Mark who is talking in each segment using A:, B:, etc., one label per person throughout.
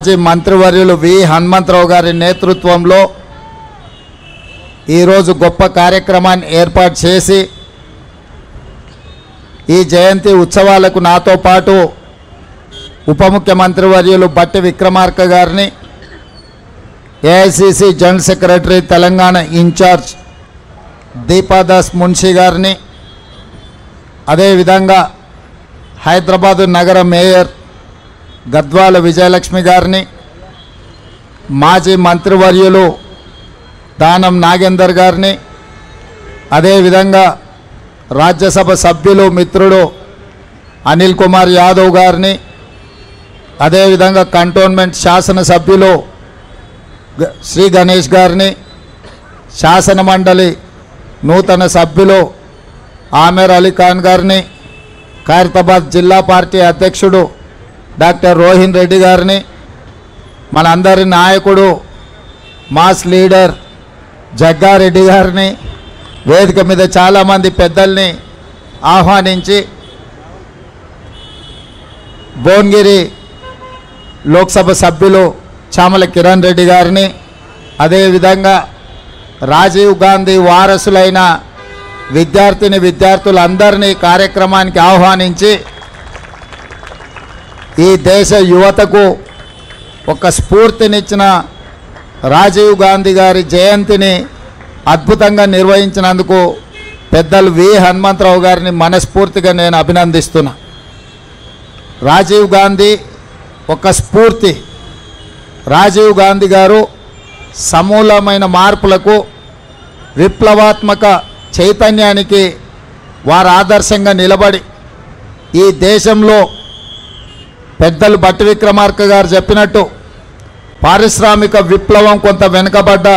A: మాజీ మంత్రివర్యులు వి హనుమంతరావు గారి నేతృత్వంలో ఈరోజు గొప్ప కార్యక్రమాన్ని ఏర్పాటు చేసి ఈ జయంతి ఉత్సవాలకు నాతో పాటు ఉప ముఖ్యమంత్రి వర్యులు బట్టి విక్రమార్క గారిని, AICC general secretary Telangana in-charge Deepa Das Munshi గారిని, అదేవిధంగా హైదరాబాదు నగర మేయర్ గద్వాల విజయలక్ష్మి గారిని, మాజీ మంత్రివర్యులు దానం నాగేందర్ గారిని, అదేవిధంగా రాజ్యసభ సభ్యులు మిత్రుడు అనిల్ కుమార్ యాదవ్ గారిని, అదేవిధంగా కంటోన్మెంట్ శాసనసభ్యులు శ్రీ గణేష్ గారిని, శాసన మండలి నూతన సభ్యులు ఆమెర్ అలీ ఖాన్ గారిని, ఖైరతాబాద్ జిల్లా పార్టీ అధ్యక్షుడు డాక్టర్ రోహిన్ రెడ్డి గారిని, మనందరి నాయకుడు మాస్ లీడర్ జగ్గారెడ్డి గారిని, వేదిక మీద చాలామంది పెద్దల్ని ఆహ్వానించి భువనగిరి లోక్సభ సభ్యులు చామల కిరణ్ రెడ్డి గారిని, అదేవిధంగా రాజీవ్ గాంధీ వారసులైన విద్యార్థులందరినీ కార్యక్రమానికి ఆహ్వానించి ఈ దేశ యువతకు ఒక స్ఫూర్తినిచ్చిన రాజీవ్ గాంధీ గారి జయంతిని అద్భుతంగా నిర్వహించినందుకు పెద్దలు వి హనుమంతరావు గారిని మనస్ఫూర్తిగా నేను అభినందిస్తున్నా. రాజీవ్ గాంధీ ఒక స్ఫూర్తి. రాజీవ్ గాంధీ గారు సమూలమైన మార్పులకు, విప్లవాత్మక చైతన్యానికి వారు ఆదర్శంగా నిలబడి ఈ దేశంలో పెద్దలు బట్టి విక్రమార్క గారు చెప్పినట్టు పారిశ్రామిక విప్లవం కొంత వెనుకబడ్డ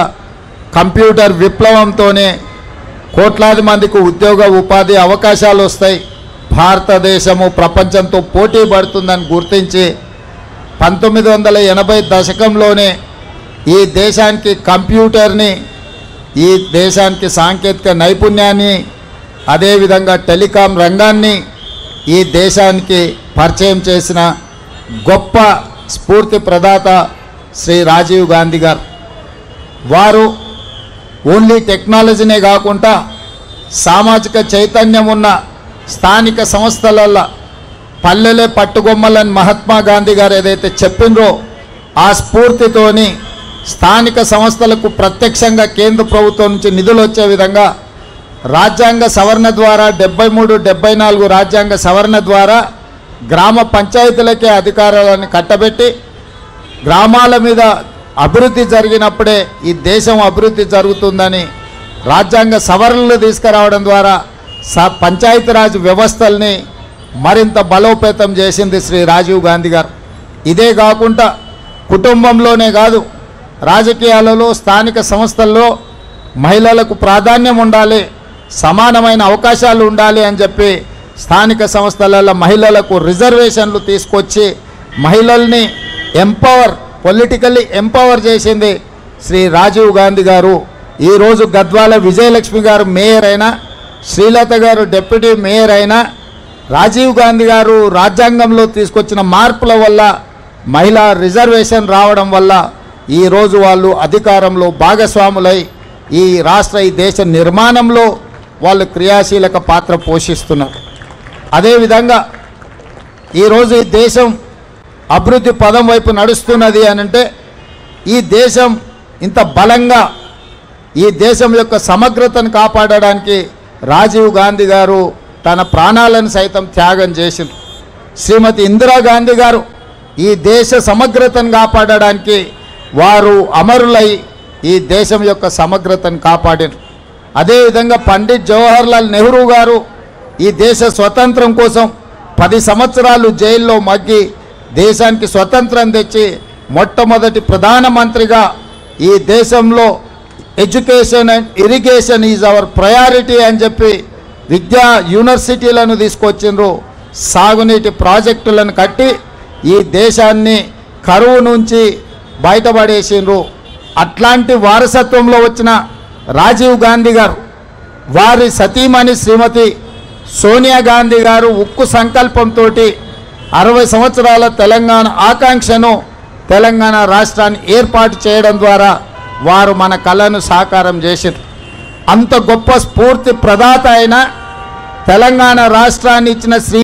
A: కంప్యూటర్ విప్లవంతోనే కోట్లాది మందికి ఉద్యోగ ఉపాధి అవకాశాలు వస్తాయి, భారతదేశము ప్రపంచంతో పోటీ పడుతుందని గుర్తించి 1980 దశకంలోనే ఈ దేశానికి కంప్యూటర్ని, ఈ దేశానికి సాంకేతిక నైపుణ్యాన్ని, అదేవిధంగా టెలికాం రంగాన్ని ఈ దేశానికి పరిచయం చేసిన గొప్ప స్ఫూర్తి ప్రదాత శ్రీ రాజీవ్ గాంధీ గారు. వారు ఓన్లీ టెక్నాలజీనే కాకుండా సామాజిక చైతన్యం ఉన్న స్థానిక సంస్థలల్లో పల్లెలే పట్టుగొమ్మలని మహాత్మా గాంధీ గారు ఏదైతే చెప్పినరో ఆ స్ఫూర్తితోని స్థానిక సంస్థలకు ప్రత్యక్షంగా కేంద్ర ప్రభుత్వం నుంచి నిధులు వచ్చే విధంగా రాజ్యాంగ సవరణ ద్వారా 73, 74 రాజ్యాంగ సవరణ ద్వారా గ్రామ పంచాయతీలకే అధికారాలను కట్టబెట్టి గ్రామాల మీద అభివృద్ధి జరిగినప్పుడే ఈ దేశం అభివృద్ధి జరుగుతుందని రాజ్యాంగ సవరణలు తీసుకురావడం ద్వారా పంచాయతీరాజ్ వ్యవస్థల్ని మరింత బలోపేతం చేసింది శ్రీ రాజీవ్ గాంధీ గారు. ఇదే కాకుండా కుటుంబంలోనే కాదు, రాజకీయాలలో, స్థానిక సంస్థల్లో మహిళలకు ప్రాధాన్యం ఉండాలి, సమానమైన అవకాశాలు ఉండాలి అని చెప్పి స్థానిక సంస్థలలో మహిళలకు రిజర్వేషన్లు తీసుకొచ్చి మహిళల్ని పొలిటికల్లీ ఎంపవర్ చేసింది శ్రీ రాజీవ్ గాంధీ గారు. ఈరోజు గద్వాల విజయలక్ష్మి గారు మేయర్ అయినా, శ్రీలత గారు డిప్యూటీ మేయర్ అయినా, రాజీవ్ గాంధీ గారు రాజ్యాంగంలో తీసుకొచ్చిన మార్పుల వల్ల మహిళా రిజర్వేషన్ రావడం వల్ల ఈరోజు వాళ్ళు అధికారంలో భాగస్వాములై ఈ దేశ నిర్మాణంలో వాళ్ళు క్రియాశీలక పాత్ర పోషిస్తున్నారు. అదేవిధంగా ఈరోజు ఈ దేశం అభివృద్ధి పదం వైపు నడుస్తున్నది అనంటే ఈ దేశం ఇంత బలంగా ఈ దేశం యొక్క సమగ్రతను కాపాడడానికి రాజీవ్ గాంధీ గారు తన ప్రాణాలను సైతం త్యాగం చేసింది. శ్రీమతి ఇందిరాగాంధీ గారు ఈ దేశ సమగ్రతను కాపాడడానికి వారు అమరులై ఈ దేశం యొక్క సమగ్రతను కాపాడారు. అదేవిధంగా పండిట్ జవహర్లాల్ నెహ్రూ గారు ఈ దేశ స్వతంత్రం కోసం 10 సంవత్సరాలు జైల్లో మగ్గి దేశానికి స్వతంత్రం తెచ్చి మొట్టమొదటి ప్రధానమంత్రిగా ఈ దేశంలో education and irrigation is our priority అని చెప్పి విద్యా యూనివర్సిటీలను తీసుకొచ్చిండ్రు, సాగునీటి ప్రాజెక్టులను కట్టి ఈ దేశాన్ని కరువు నుంచి బయటపడేసిండ్రు. అట్లాంటి వారసత్వంలో వచ్చిన రాజీవ్ గాంధీ గారు వారి సతీమణి శ్రీమతి సోనియా గాంధీ గారు ఉక్కు సంకల్పంతో 60 సంవత్సరాల తెలంగాణ ఆకాంక్షను తెలంగాణ రాష్ట్రాన్ని ఏర్పాటు చేయడం ద్వారా వారు మన కళను సాకారం చేశారు. అంత గొప్ప స్ఫూర్తి ప్రదాత అయిన తెలంగాణ రాష్ట్రాన్ని ఇచ్చిన శ్రీ